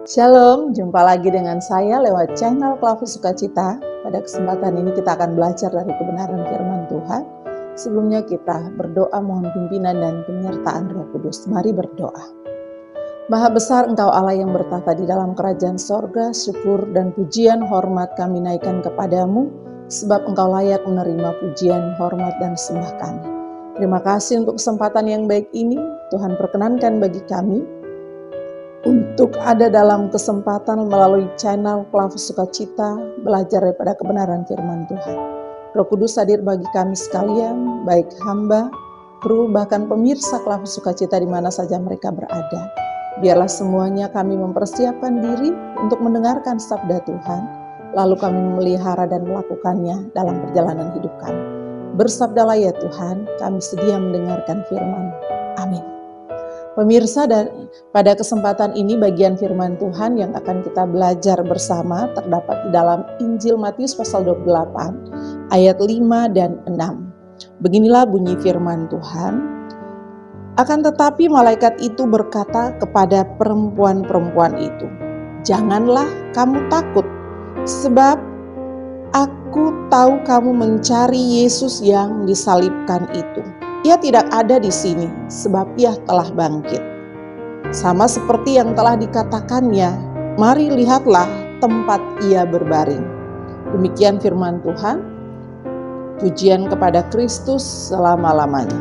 Shalom, jumpa lagi dengan saya lewat channel Klavus Sukacita. Pada kesempatan ini kita akan belajar dari kebenaran firman Tuhan. Sebelumnya kita berdoa mohon pimpinan dan penyertaan Roh Kudus. Mari berdoa. Maha besar Engkau Allah yang bertata di dalam kerajaan sorga, syukur dan pujian hormat kami naikkan kepadamu, sebab Engkau layak menerima pujian, hormat dan sembah kami. Terima kasih untuk kesempatan yang baik ini, Tuhan perkenankan bagi kami untuk ada dalam kesempatan melalui channel Klavus Sukacita belajar daripada kebenaran firman Tuhan. Roh Kudus hadir bagi kami sekalian, baik hamba, kru, bahkan pemirsa Klavus Sukacita di mana saja mereka berada. Biarlah semuanya kami mempersiapkan diri untuk mendengarkan sabda Tuhan, lalu kami memelihara dan melakukannya dalam perjalanan hidup kami. Bersabdalah ya Tuhan, kami sedia mendengarkan firman. Amin. Pemirsa, pada kesempatan ini bagian firman Tuhan yang akan kita belajar bersama terdapat di dalam Injil Matius pasal 28 ayat 5 dan 6. Beginilah bunyi firman Tuhan. Akan tetapi malaikat itu berkata kepada perempuan-perempuan itu, "Janganlah kamu takut, sebab aku tahu kamu mencari Yesus yang disalibkan itu. Ia tidak ada di sini, sebab ia telah bangkit. Sama seperti yang telah dikatakannya, mari lihatlah tempat ia berbaring." Demikian firman Tuhan. Pujian kepada Kristus selama-lamanya.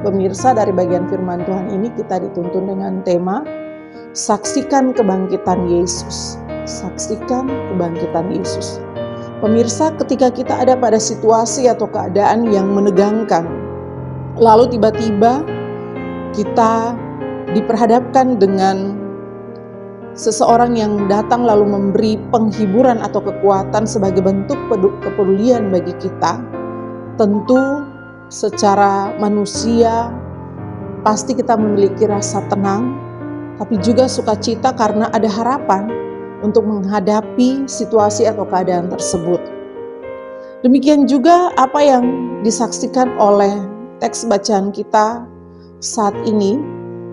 Pemirsa, dari bagian firman Tuhan ini kita dituntun dengan tema Saksikan Kebangkitan Yesus. Saksikan Kebangkitan Yesus. Pemirsa, ketika kita ada pada situasi atau keadaan yang menegangkan, lalu tiba-tiba kita diperhadapkan dengan seseorang yang datang lalu memberi penghiburan atau kekuatan sebagai bentuk kepedulian bagi kita. Tentu secara manusia pasti kita memiliki rasa tenang, tapi juga sukacita karena ada harapan untuk menghadapi situasi atau keadaan tersebut. Demikian juga apa yang disaksikan oleh teks bacaan kita saat ini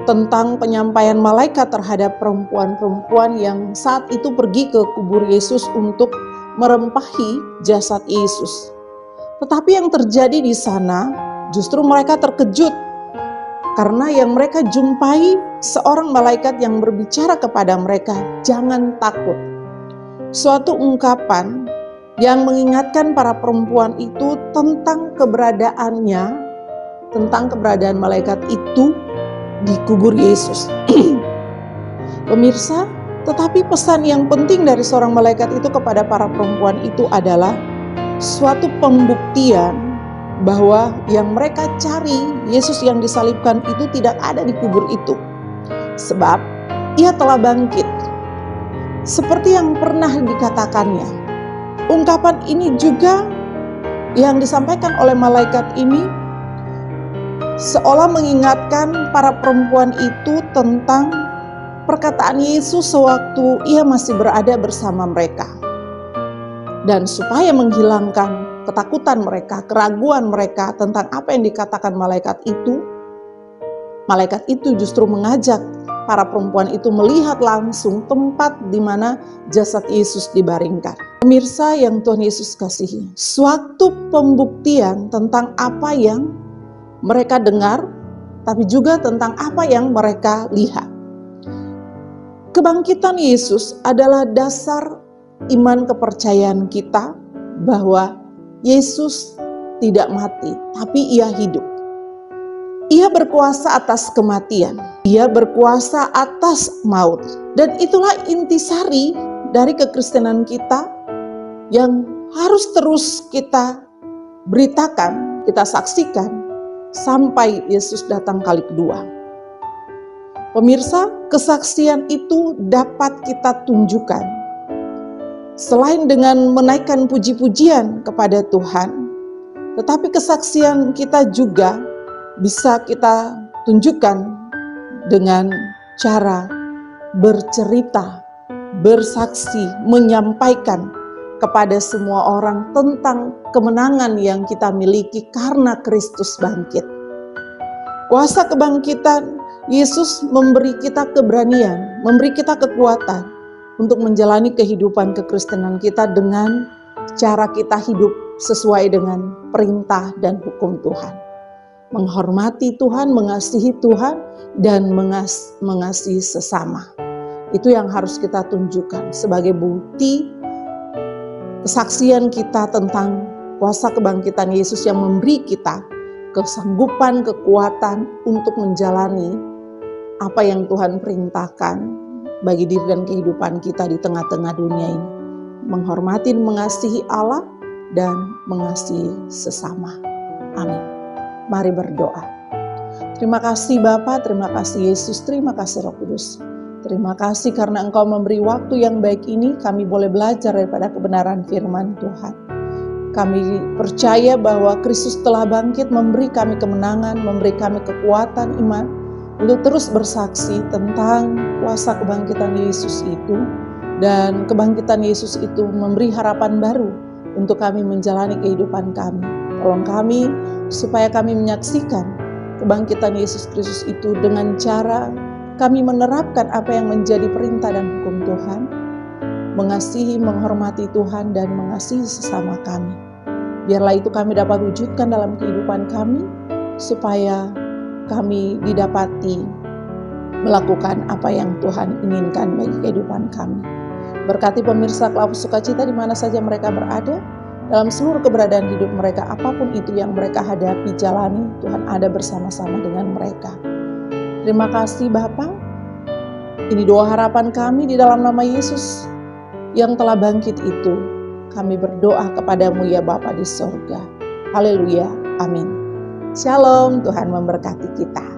tentang penyampaian malaikat terhadap perempuan-perempuan yang saat itu pergi ke kubur Yesus untuk merempahi jasad Yesus. Tetapi yang terjadi di sana justru mereka terkejut karena yang mereka jumpai seorang malaikat yang berbicara kepada mereka, "Jangan takut." Suatu ungkapan yang mengingatkan para perempuan itu tentang keberadaannya, tentang keberadaan malaikat itu di kubur Yesus. Pemirsa, tetapi pesan yang penting dari seorang malaikat itu kepada para perempuan itu adalah suatu pembuktian bahwa yang mereka cari, Yesus yang disalibkan itu tidak ada di kubur itu. Sebab ia telah bangkit. Seperti yang pernah dikatakannya. Ungkapan ini juga yang disampaikan oleh malaikat ini seolah mengingatkan para perempuan itu tentang perkataan Yesus sewaktu ia masih berada bersama mereka. Dan supaya menghilangkan ketakutan mereka, keraguan mereka tentang apa yang dikatakan malaikat itu justru mengajak para perempuan itu melihat langsung tempat di mana jasad Yesus dibaringkan. Pemirsa yang Tuhan Yesus kasihi, suatu pembuktian tentang apa yang mereka dengar, tapi juga tentang apa yang mereka lihat. Kebangkitan Yesus adalah dasar iman kepercayaan kita bahwa Yesus tidak mati, tapi ia hidup. Ia berkuasa atas kematian, ia berkuasa atas maut. Dan itulah intisari dari kekristenan kita yang harus terus kita beritakan, kita saksikan sampai Yesus datang kali kedua. Pemirsa, kesaksian itu dapat kita tunjukkan. Selain dengan menaikkan puji-pujian kepada Tuhan, tetapi kesaksian kita juga bisa kita tunjukkan dengan cara bercerita, bersaksi, menyampaikan kepada semua orang tentang kemenangan yang kita miliki karena Kristus bangkit. Kuasa kebangkitan Yesus memberi kita keberanian, memberi kita kekuatan untuk menjalani kehidupan kekristenan kita dengan cara kita hidup sesuai dengan perintah dan hukum Tuhan. Menghormati Tuhan, mengasihi Tuhan, dan mengasihi sesama. Itu yang harus kita tunjukkan sebagai bukti kesaksian kita tentang kuasa kebangkitan Yesus yang memberi kita kesanggupan, kekuatan untuk menjalani apa yang Tuhan perintahkan bagi diri dan kehidupan kita di tengah-tengah dunia ini. Menghormati, mengasihi Allah, dan mengasihi sesama. Amin. Mari berdoa. Terima kasih Bapa, terima kasih Yesus, terima kasih Roh Kudus. Terima kasih karena Engkau memberi waktu yang baik ini, kami boleh belajar daripada kebenaran firman Tuhan. Kami percaya bahwa Kristus telah bangkit, memberi kami kemenangan, memberi kami kekuatan iman untuk terus bersaksi tentang kuasa kebangkitan Yesus itu. Dan kebangkitan Yesus itu memberi harapan baru untuk kami menjalani kehidupan kami. Tolong kami supaya kami menyaksikan kebangkitan Yesus Kristus itu dengan cara kami menerapkan apa yang menjadi perintah dan hukum Tuhan, mengasihi, menghormati Tuhan, dan mengasihi sesama kami. Biarlah itu kami dapat wujudkan dalam kehidupan kami, supaya kami didapati melakukan apa yang Tuhan inginkan bagi kehidupan kami. Berkati pemirsa Klafus Sukacita di mana saja mereka berada, dalam seluruh keberadaan hidup mereka, apapun itu yang mereka hadapi, jalani, Tuhan ada bersama-sama dengan mereka. Terima kasih Bapa. Ini doa harapan kami di dalam nama Yesus yang telah bangkit itu. Kami berdoa kepadamu ya Bapa di sorga. Haleluya. Amin. Shalom, Tuhan memberkati kita.